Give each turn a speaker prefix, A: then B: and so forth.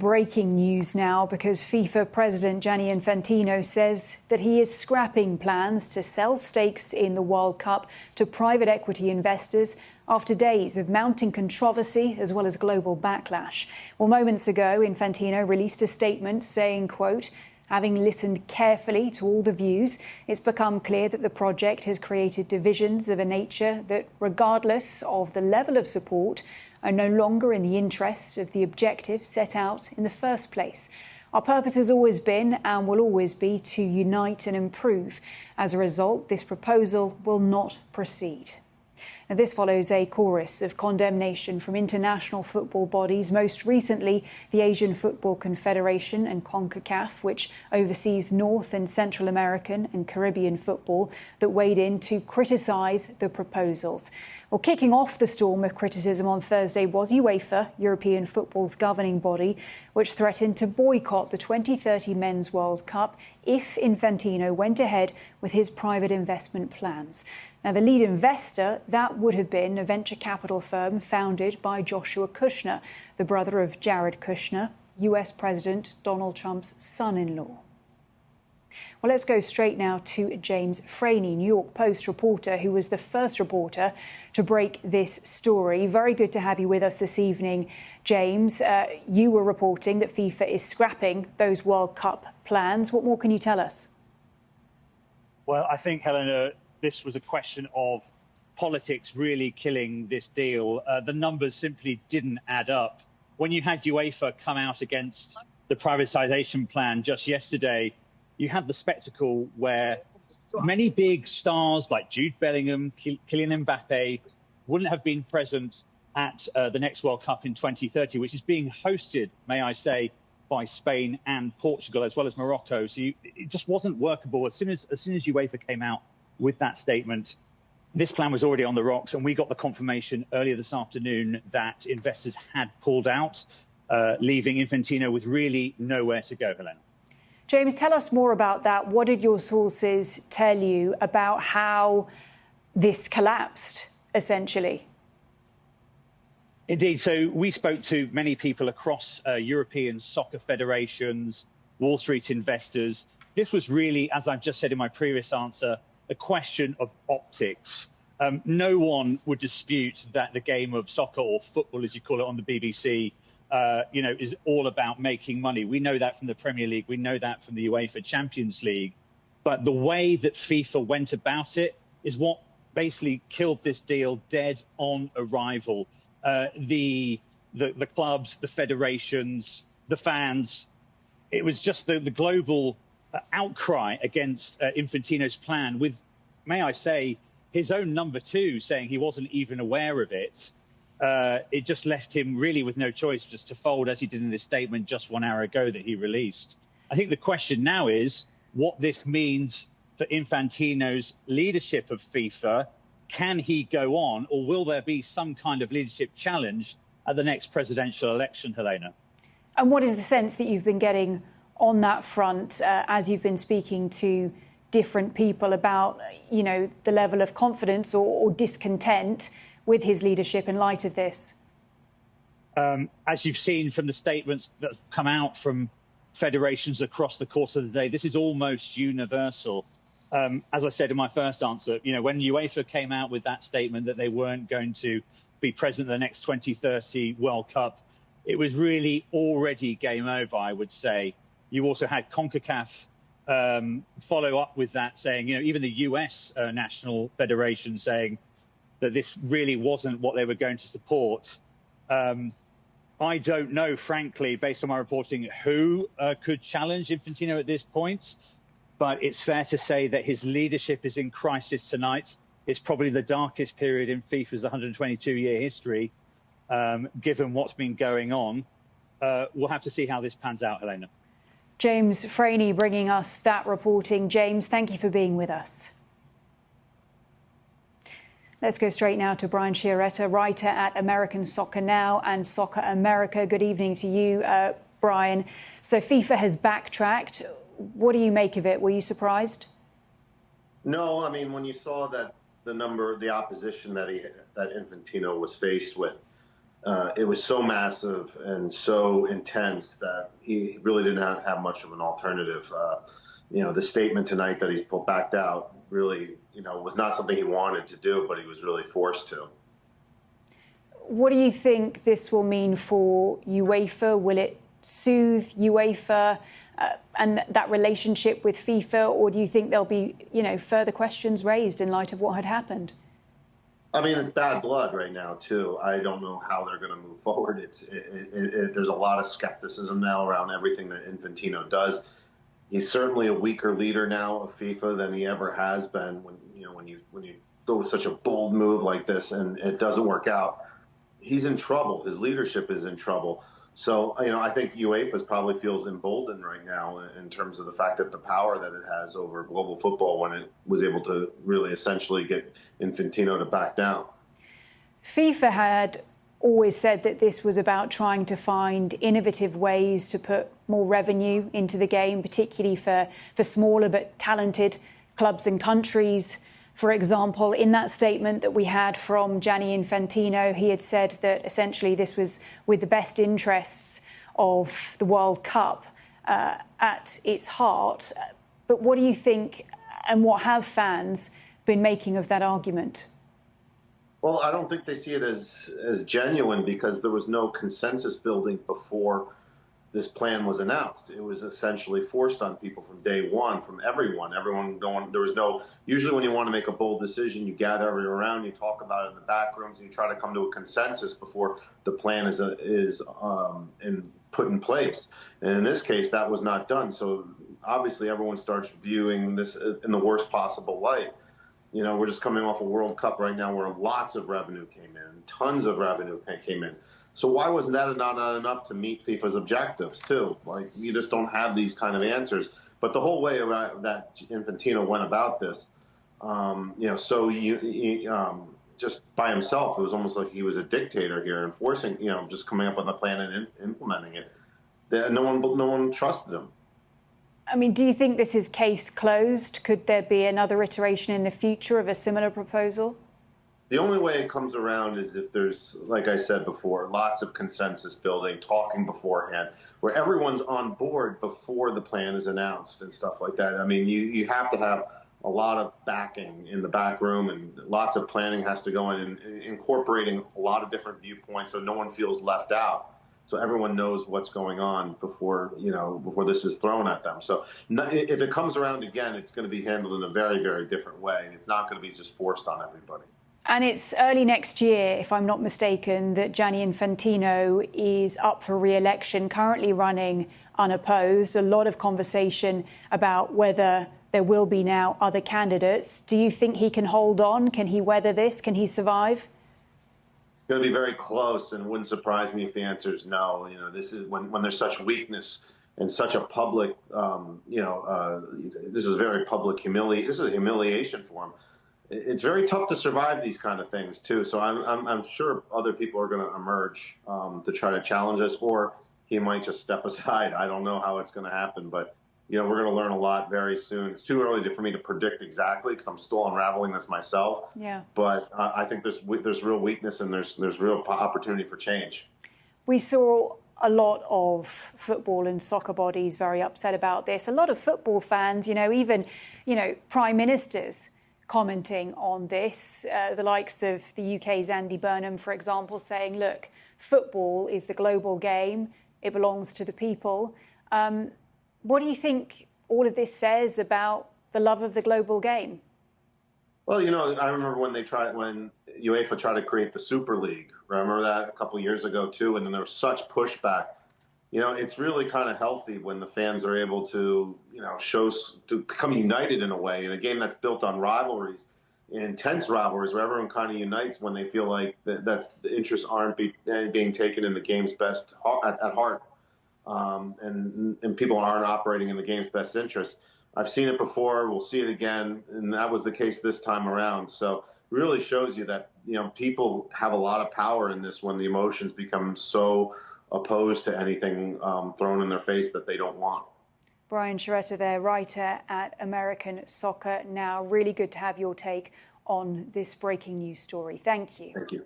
A: Breaking news now, because FIFA President Gianni Infantino says that he is scrapping plans to sell stakes in the World Cup to private equity investors after days of mounting controversy as well as global backlash. Well, moments ago, Infantino released a statement saying, quote, "Having listened carefully to all the views, it's become clear that the project has created divisions of a nature that, regardless of the level of support, are no longer in the interest of the objective set out in the first place. Our purpose has always been and will always be to unite and improve. As a result, this proposal will not proceed." Now, this follows a chorus of condemnation from international football bodies, most recently the Asian Football Confederation and CONCACAF, which oversees North and Central American and Caribbean football, that weighed in to criticise the proposals. Well, kicking off the storm of criticism on Thursday was UEFA, European football's governing body, which threatened to boycott the 2030 Men's World Cup if Infantino went ahead with his private investment plans. Now, the lead investor, that would have been a venture capital firm founded by Joshua Kushner, the brother of Jared Kushner, US President Donald Trump's son-in-law. Well, let's go straight now to James Franey, New York Post reporter, who was the first reporter to break this story. Very good to have you with us this evening, James. You were reporting that FIFA is scrapping those World Cup plans. What more can you tell us?
B: Well, I think, Helena, this was a question of politics really killing this deal. The numbers simply didn't add up. When you had UEFA come out against the privatisation plan just yesterday, you had the spectacle where many big stars like Jude Bellingham, Kylian Mbappe wouldn't have been present at the next World Cup in 2030, which is being hosted, may I say, by Spain and Portugal, as well as Morocco. So it just wasn't workable. As soon as UEFA came out with that statement, this plan was already on the rocks, and we got the confirmation earlier this afternoon that investors had pulled out, leaving Infantino with really nowhere to go, Helena.
A: James, tell us more about that. What did your sources tell you about how this collapsed, essentially?
B: Indeed. So we spoke to many people across European soccer federations, Wall Street investors. This was really, as I've just said in my previous answer, a question of optics. No one would dispute that the game of soccer, or football as you call it on the BBC, is all about making money. We know that from the Premier League. We know that from the UEFA Champions League. But the way that FIFA went about it is what basically killed this deal dead on arrival. The clubs, the federations, the fans, it was just the global outcry against Infantino's plan, with, may I say, his own number two saying he wasn't even aware of it. It just left him really with no choice just to fold, as he did in this statement just 1 hour ago that he released. I think the question now is what this means for Infantino's leadership of FIFA. Can he go on, or will there be some kind of leadership challenge at the next presidential election, Helena?
A: And what is the sense that you've been getting on that front as you've been speaking to different people about, the level of confidence or discontent with his leadership in light of this?
B: As you've seen from the statements that have come out from federations across the course of the day, this is almost universal. As I said in my first answer, when UEFA came out with that statement that they weren't going to be present at the next 2030 World Cup, it was really already game over, I would say. You also had CONCACAF follow up with that, saying, even the US national federation saying that this really wasn't what they were going to support. I don't know, frankly, based on my reporting, who could challenge Infantino at this point. But it's fair to say that his leadership is in crisis tonight. It's probably the darkest period in FIFA's 122-year history, given what's been going on. We'll have to see how this pans out, Helena.
A: James Franey bringing us that reporting. James, thank you for being with us. Let's go straight now to Brian Chiaretta, writer at American Soccer Now and Soccer America. Good evening to you, Brian. So FIFA has backtracked. What do you make of it? Were you surprised?
C: No, I mean, when you saw that the opposition that Infantino was faced with, it was so massive and so intense that he really didn't have much of an alternative. The statement tonight that he's backed out really, was not something he wanted to do, but he was really forced to.
A: What do you think this will mean for UEFA? Will it soothe UEFA and that relationship with FIFA, or do you think there'll be, further questions raised in light of what had happened?
C: I mean, it's bad blood right now, too. I don't know how they're going to move forward. There's a lot of skepticism now around everything that Infantino does. He's certainly a weaker leader now of FIFA than he ever has been. When you go with such a bold move like this and it doesn't work out, he's in trouble. His leadership is in trouble. So, I think UEFA probably feels emboldened right now in terms of the fact that the power that it has over global football when it was able to really essentially get Infantino to back down.
A: FIFA had always said that this was about trying to find innovative ways to put more revenue into the game, particularly for smaller but talented clubs and countries. For example, in that statement that we had from Gianni Infantino, he had said that essentially this was with the best interests of the World Cup at its heart. But what do you think, and what have fans been making of that argument?
C: Well, I don't think they see it as genuine because there was no consensus building before this plan was announced. It was essentially forced on people from day one, from everyone. There was no, usually when you want to make a bold decision, you gather everyone around, you talk about it in the back rooms, and you try to come to a consensus before the plan is put in place. And in this case, that was not done. So obviously everyone starts viewing this in the worst possible light. We're just coming off a World Cup right now where lots of revenue came in, tons of revenue came in. So why wasn't that not enough to meet FIFA's objectives, too? Like, you just don't have these kind of answers. But the whole way around that Infantino went about this, just by himself, it was almost like he was a dictator here, enforcing, just coming up with a plan and implementing it. No one trusted him.
A: I mean, do you think this is case closed? Could there be another iteration in the future of a similar proposal?
C: The only way it comes around is if there's, like I said before, lots of consensus building, talking beforehand, where everyone's on board before the plan is announced and stuff like that. I mean, you have to have a lot of backing in the back room, and lots of planning has to go in and incorporating a lot of different viewpoints so no one feels left out. So everyone knows what's going on before this is thrown at them. So if it comes around again, it's going to be handled in a very, very different way. It's not going to be just forced on everybody.
A: And it's early next year, if I'm not mistaken, that Gianni Infantino is up for re-election, currently running unopposed. A lot of conversation about whether there will be now other candidates. Do you think he can hold on? Can he weather this? Can he survive?
C: It's going to be very close, and it wouldn't surprise me if the answer is no. This is when there's such weakness and such a public, this is very public this is a humiliation for him. It's very tough to survive these kind of things, too. So I'm sure other people are going to emerge to try to challenge us, or he might just step aside. I don't know how it's going to happen, but, we're going to learn a lot very soon. It's too early for me to predict exactly because I'm still unraveling this myself.
A: Yeah.
C: But I think there's real weakness and there's real opportunity for change.
A: We saw a lot of football and soccer bodies very upset about this. A lot of football fans, even, prime ministers commenting on this, the likes of the UK's Andy Burnham, for example, saying, look, football is the global game. It belongs to the people. What do you think all of this says about the love of the global game?
C: Well, I remember when UEFA tried to create the Super League. Remember that a couple of years ago, too? And then there was such pushback. It's really kind of healthy when the fans are able to, to become united in a way in a game that's built on rivalries, intense rivalries, where everyone kind of unites when they feel like the interests aren't being taken in the game's best at heart, and people aren't operating in the game's best interest. I've seen it before. We'll see it again, and that was the case this time around. So really shows you that people have a lot of power in this when the emotions become so opposed to anything thrown in their face that they don't want.
A: Brian Sciaretta there, writer at American Soccer Now. Really good to have your take on this breaking news story. Thank you.
C: Thank you.